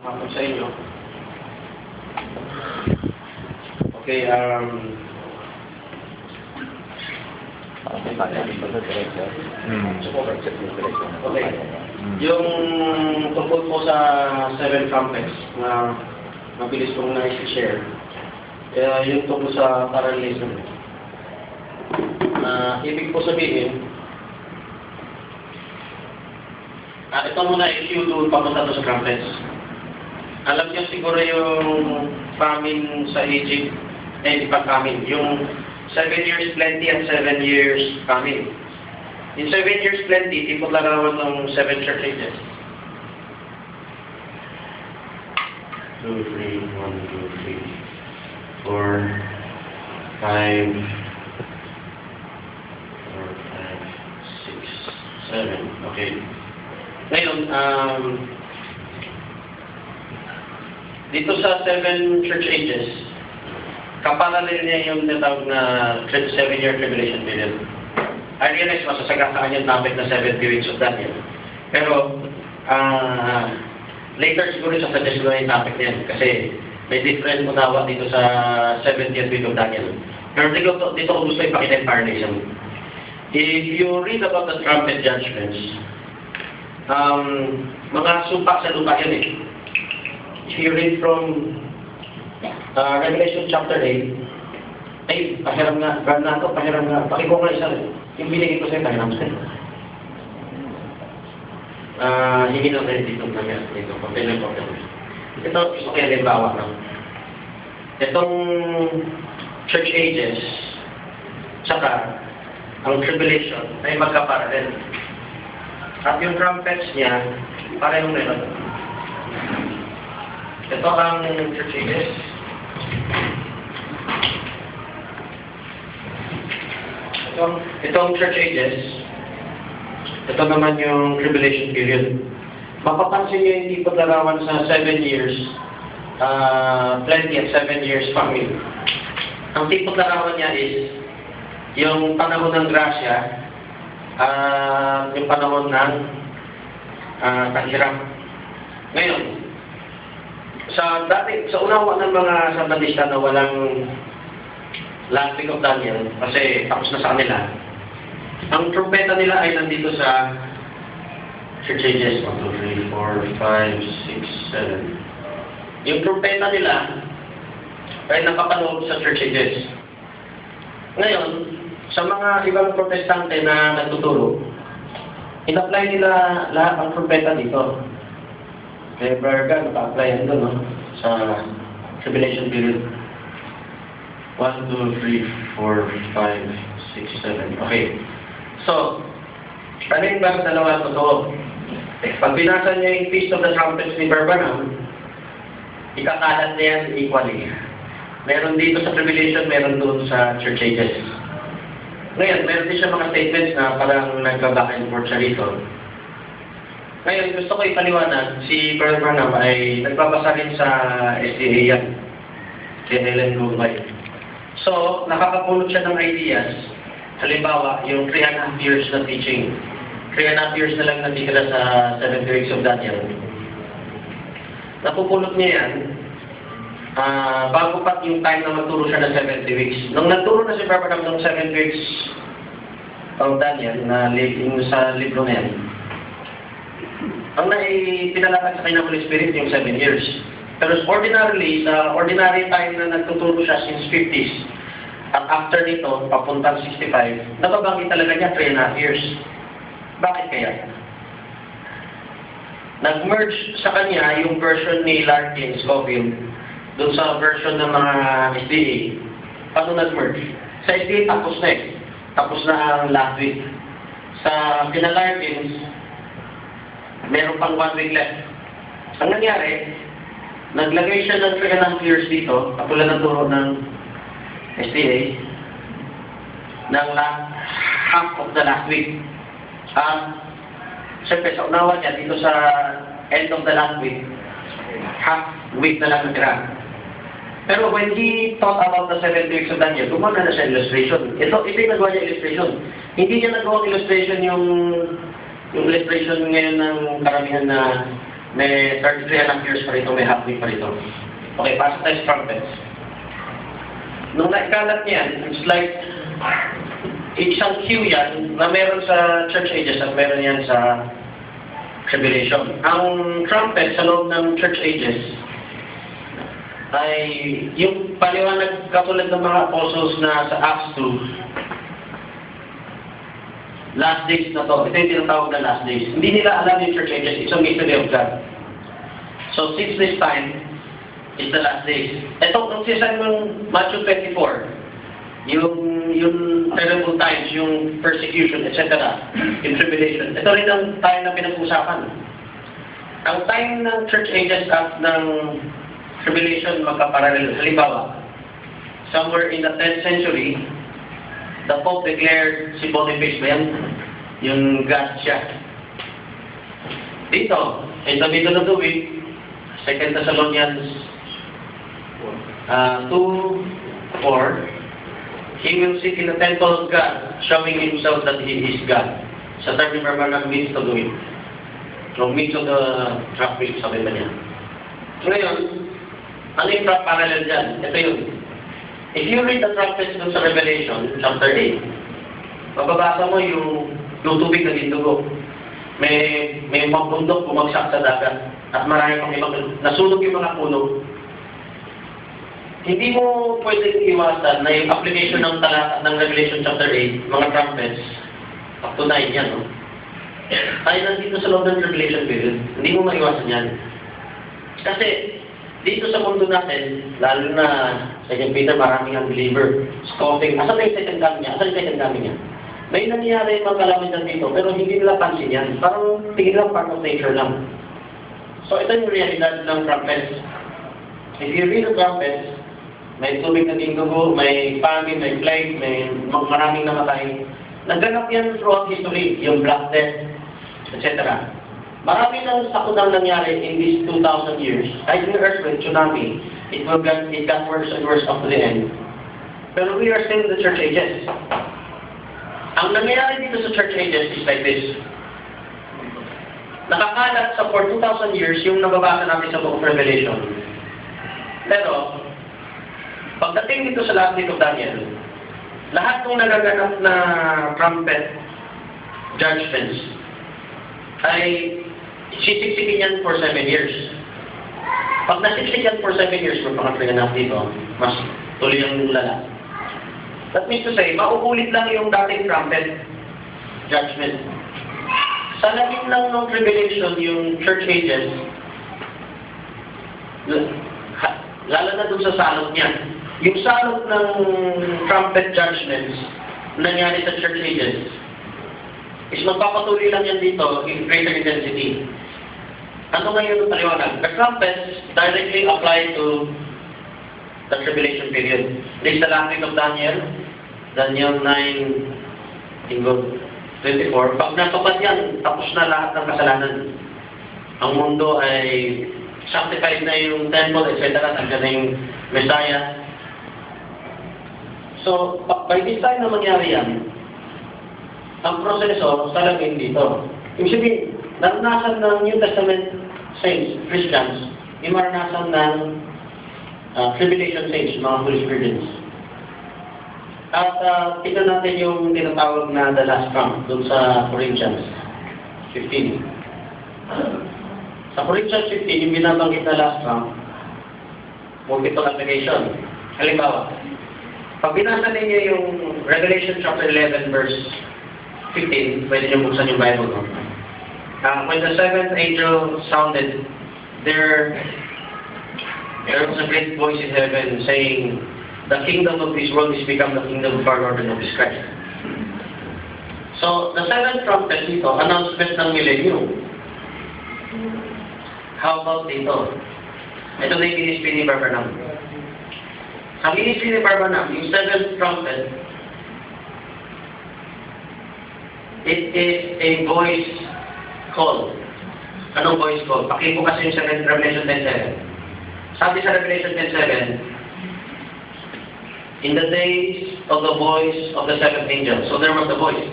Ako sa inyo. Okay, okay. Yung tungkol po sa 7 trumpets na mabilis kong na-share, yung tungkol sa parallelism. Ibig po sabihin, ito muna issue doon papunta to sa trumpets. Alam niyo siguro yung famine sa Egypt, di pa famine, yung 7 years plenty at 7 years famine. In 7 years plenty, di po larawan ng 7 church ages. 2, 3, 1, 2, 3, 4, 5, 4, 5, 6, 7. Okay. Ngayon, dito sa 7 church ages, kaparalel niya yung natawag na 7-year tribulation period. I realize masasagasaan yung topic na 70 weeks of Daniel. Pero, later siguro sasuggest ko yung topic niyan kasi may different unawa dito sa 70th week of Daniel. Pero dito ko gusto ipakita yung parallelism. If you read about the trumpet judgments, mga sumpa sa lupa yun eh. If you read from Revelation chapter 8, ay, pahiram nga, pahiram nga, pakiko nga isa rin. Yung binigay ko sa'yo, pahiram sa'yo. Hindi lang rin dito namin, dito, pagpilin ko. Ito, gusto ko yung limbawa lang. Itong church ages, tsaka, ang tribulation ay magkaparalel. At yung trumpets niya, parehong meron. Ito ang church ages. Itong church ages, ito naman yung tribulation period. Mapapansin niyo hindi paglarawan sa 7 years, plenty at 7 years famine. Ang tipong larawan niya is yung panahon ng grasya, yung panahon ng taghirap. Ngayon, sa unawa ng mga Sabadista na walang last week of Daniel, kasi tapos na sa kanila, ang trumpeta nila ay nandito sa church ages 1, 2, 3, 4, 5, 6, 7. Yung trumpeta nila ay nakapanood sa church ages. Ngayon, sa mga ibang protestante na nagtuturo, in-apply nila lahat ang trumpeta dito. Kaya Berga, naka-apply yan doon, no? Sa tribulation period. 1, 2, 3, 4, 5, 6, 7. Okay. So, ano yung dalawa totoo? Pag binasa niya yung Feast of the Trumpets ni Barbanam, ikakalat niya yan equally. Meron dito sa tribulation, meron doon sa church ages. Ngayon, meron din siya mga statements na parang nagbaback and forth siya rito. Ngayon, gusto ko ipaliwanag, si Brother Branham ay nagbabasa rin sa SDA yan, kay Ellen Goldwyn. So, nakakapulot siya ng ideas. Halimbawa, yung 3.5 years na teaching. 3.5 years na lang natitira sa 7 weeks of Daniel. Napupulot niya yan, bago pa yung time na magturo siya ng 70 weeks. Nung nagturo na si Brother Branham ng 7 weeks of Daniel, na sa libro na yan, ang pinalakad sa kanya ng Holy Spirit yung 7 years. Pero ordinarily, sa ordinary time na nagtuturo siya since 50s, at after nito, papuntang 65, nababanggit talaga niya 3.5 years. Bakit kaya? Nag-merge sa kanya yung version ni Larkin Scofield doon sa version ng mga SDA. Paano nag-merge? Sa SDA, tapos na eh. Tapos na ang last week. Sa Larkins, meron pang 1 week left. Ang nangyari, naglagay siya ng 3.5 years dito, katulad ng turo ng SDA, ng half of the last week. Siyempre, sa unawa niya, dito sa end of the last week, half week na lang natira. Pero when he thought about the 7 weeks of Daniel, gumana na siya illustration. Ito yung nagawa niya illustration. Hindi niya nagawa illustration yung illustration ngayon ng karamihan na May 33.5 years pa rito, may halfway pa rito. Okay, pasok tayo sa trumpets. Nung naikalat niyan, it's like, isang queue yan na meron sa church ages at meron yan sa tribulation. Ang trumpet sa loob ng church ages ay yung paliwanag katulad ng mga apostles na sa Acts 2, last days na to. Ito yung tinatawag na last days. Hindi nila alam yung church ages. It's a mystery of God. So since this time, it's the last days. Ito, kung sinasabi ng Matthew 24, yung terrible times, yung persecution, etc., yung tribulation, ito rin ang time na pinag-usapan. Ang time ng church ages at ng tribulation magkaparallel. Halimbawa, somewhere in the 10th century, the Pope declared si Boniface ba yan? Yung God siya. Dito, in the middle of the week, 2 Thessalonians 2:4, he will sit in the temple of God, showing himself that he is God. Sa term ni Barbanag, midst of the week. So, midst of the traffic, sabi ba niya. Ngayon, ano yung parallel dyan? Ito yun. If you read the trumpets dun sa Revelation, chapter 8, mababasa mo yung tubig na dindugo. May mga bundok bumagsak sa dagat at marami pang ibang nasunog yung mga puno. Hindi mo pwedeng iwasan na yung application ng talata ng Revelation chapter 8, mga trumpets, up to 9 yan, no? Tayo nandito sa loob ng Revelation period, hindi mo maiwasan yan. Kasi, dito sa mundo natin, lalo na sa Peter, maraming unbeliever, scoffing. Asan na yung second coming niya? Asan yung second coming niya? May nangyayari mga kalamitan dito, pero hindi nila pansin yan. Parang tingin lang part of nature lang. So ito yung realidad ng trumpets. If you read the trumpets, may tubig na dindugo, may famine, may plague, may maraming namatay. Nagganap yan throughout history, yung Black Death, etc. Marami nang sakudang nangyari in these 2,000 years. Kahit yung earthquake, tsunami, it got worse and worse up to the end. Pero we are still in the church ages. Ang nangyayari dito sa church ages is like this. Nakakalat sa for 2,000 years yung nababasa natin sa Book of Revelation. Pero, pagdating dito sa last week of Daniel, lahat ng nagaganap na trumpet judgments ay sisiksikin yan for 7 years. Pag nasiksik yan for 7 years, may pangatringanap dito, mas tuloy ang lala. That means to say, mauulit lang yung dating trumpet judgment. Sa laging lang ng tribulation, yung church ages, lalo na dun sa salot niya. Yung salot ng trumpet judgments nangyari sa church ages, is magpapatuloy lang yan dito in greater intensity. Ano ngayon ang paliwanag? The trumpets directly apply to the tribulation period. This is the last week of Daniel, Daniel 9:24. Pag natupad yan, tapos na lahat ng kasalanan. Ang mundo ay sanctified na yung temple, etc. Nandiyan na yung Messiah. So, by this time na mangyari yan, ang proseso sa laging dito. Ibig sabihin, naranasan ng New Testament saints, Christians, yung maranasan ng tribulation saints, mga foolish virgins. At tignan natin yung tinatawag na the last trump doon sa Corinthians 15. Sa Corinthians 15, yung binabanggit na last trump, multiple application. Halimbawa, pag binasa ninyo yung Revelation chapter 11 verse 15, pwede nyo buksan yung Bible, no? When the seventh angel sounded, there was a great voice in heaven saying, "The kingdom of this world is become the kingdom of our Lord and of His Christ." So, the seventh trumpet dito, announcement ng millennium. How about dito? Ito na yung ministry ni Barbanam. Ang ministry ni Barbanam, yung seventh trumpet, it is a voice call. Anong voice call? Pakipo kasi yung Revelation 10:7. Sabi sa Revelation 10:7, in the days of the voice of the seventh angel. So there was the voice.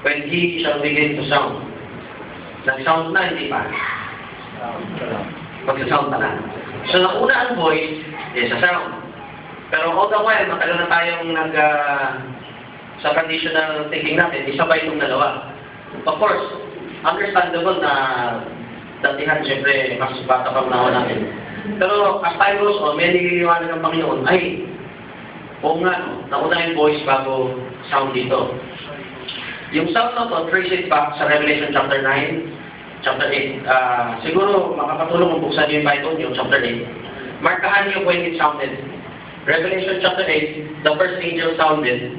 When he shall begin to sound. Nag-sound na, hindi pa. Magsa-sound pa lang. So, nauna ang voice, sa sound. Pero all the while, matagal na tayong sa conditional thinking natin, isabay itong dalawa. Of course, understandable na datihan, siyempre, mas bata pa muna natin. Pero as time goes on, may nililiwanag ng Panginoon, ay, oo nga, nauna yung voice bago sound dito. Yung sound na to, trace it back sa Revelation chapter 9, chapter 8. Siguro, makakatulong kung buksan yung Bible, yung chapter 8. Markahan niyo when it sounded. Revelation chapter 8, the first angel sounded.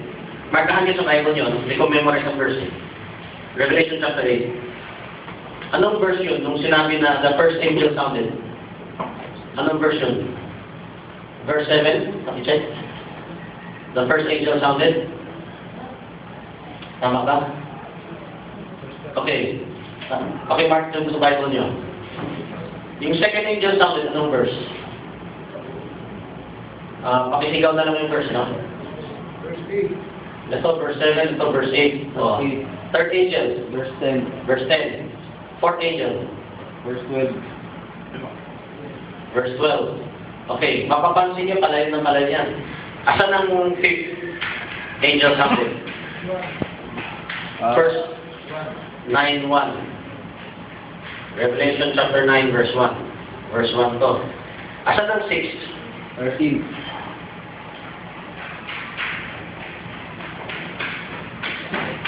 Markahan niyo sa Bible niyo, i-commemorate ang verse. Revelation chapter 8. Anong verse yun nung sinabi na the first angel sounded? Anong verse yun? Verse 7? Paki-check. The first angel sounded? Tama ba? Okay. Mark dun sa Bible niyo. Yung second angel sounded, anong verse? Pakisigaw na lang yung verse, no? Verse 8. Ito, verse 7. Ito, verse 8. Oh. Third angel. Verse 10. Verse 10. Fourth angel. Verse 12. Verse 12. Okay, mapapansin niyo palayan ng palayan yan. Asan ang fifth angel sounded? First 9:1. Revelation chapter 9, verse 1. Verse 1 to. Asan ang sixth? 13.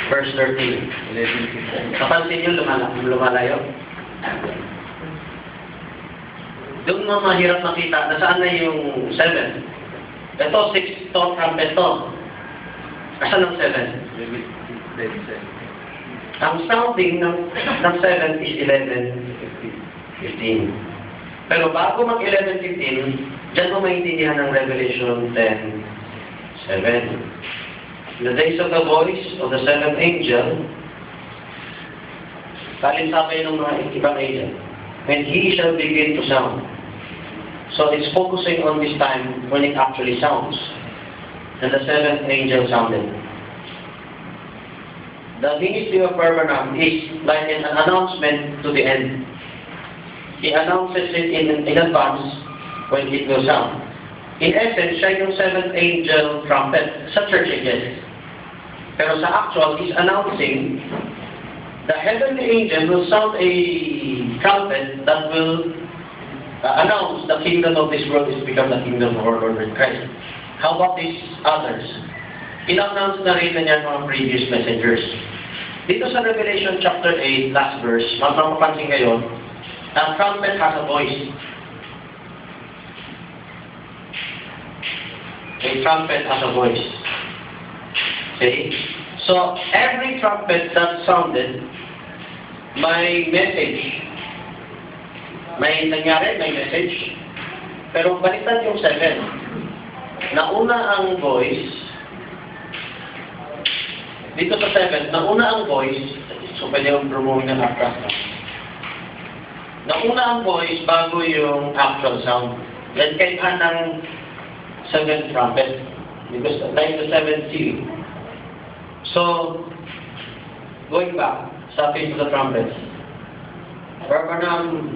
Verse 13. 11. Napansin niyo lumalayo? Doon mo mahirap makita, nasaan na yung 7? Ito, 6 to, trumpet to. Asan ang 7? 11. Ang sounding ng 7 is 11, 15. Pero bago mag-11, 15, dyan mo maintindihan ng Revelation 10, 7. In the days of the voice of the seventh angel, talinsabay ng mga ibang angel, when he shall begin to sound. So it's focusing on this time when it actually sounds. And the seventh angel sounded. The ministry of Permanam is like an announcement to the end. He announces it in advance when it will sound. In essence, siya yung seventh angel trumpet sa church ages. Pero sa actual, is announcing the heavenly angel will sound a trumpet that will announce the kingdom of this world is become the kingdom of our Lord Christ. How about these others? In-announce na rin na niyan mga previous messengers. Dito sa Revelation chapter 8, last verse, mapapansin kayo, ang trumpet has a voice. A trumpet has a voice. Okay? So, every trumpet that sounded, may message. May nangyari, may message. Pero baliktad yung 7. Nauna ang voice. Dito sa 7, nauna ang voice. So, pwede yung promoting ng atras. Nauna ang voice bago yung actual sound. Yan kailan ng 7th trumpet. Because like the 7th seal. So, going back sa Feast of the Trumpets, Permanam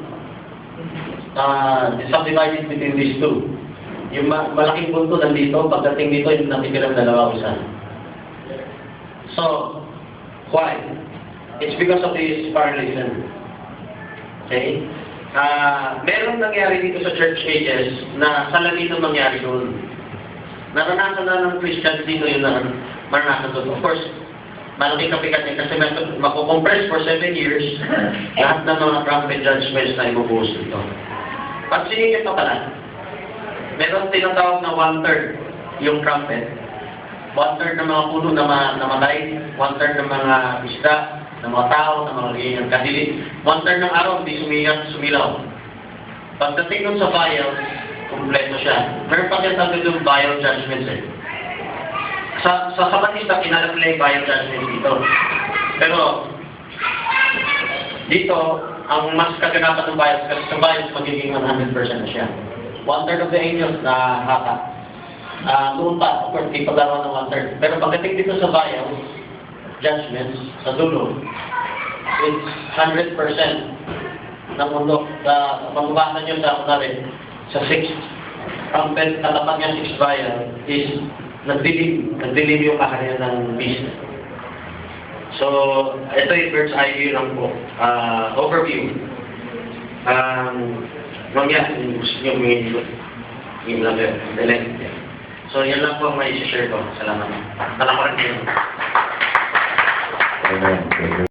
subdivided between these two. Yung malaking punto nandito, pagdating dito, yung natitirang dalawa isa. So, why? It's because of this parallelism. Okay? Meron nangyari dito sa church ages na salamin ang mangyari doon. Naranasan na ng Christians dito yung maranasan doon. Of course, malaking kapikat niya kasi makukompress for 7 years lahat ng mga trumpet judgments na ibubuhos dito. Pansinin niyo pa pala, meron tinatawag na 1/3 yung trumpet. 1/3 ng mga puno na namatay, 1/3 ng mga isda, ng mga tao, ng mga ganyan kadili. 1/3 ng araw, hindi sumilaw. Pagdating nun sa vial, kumpleto siya. Meron pa tinatawag yung vial judgments eh. Sa Sabatista, kinalaplay vial judgments dito. Pero, dito, ang mas kaganapan ng bias, kasi sa bias, magiging 100% na siya. 1/3 of the angels na hata. Doon pa, of course, di paglawan ng 1/3. Pero pagdating dito sa bias, judgments, sa dulo, it's 100% ng mundo. Magbabasa nyo sa kunwari, sa 6th trumpet, katapat ng 6th vial is nagdilim yung kaharian ng beast. So, ito yung bird's eye view lang po. Overview. Mamaya, gusto nyo yung level. So, yan lang po ang may share ko. Salamat. Talakoran kayo. Amen.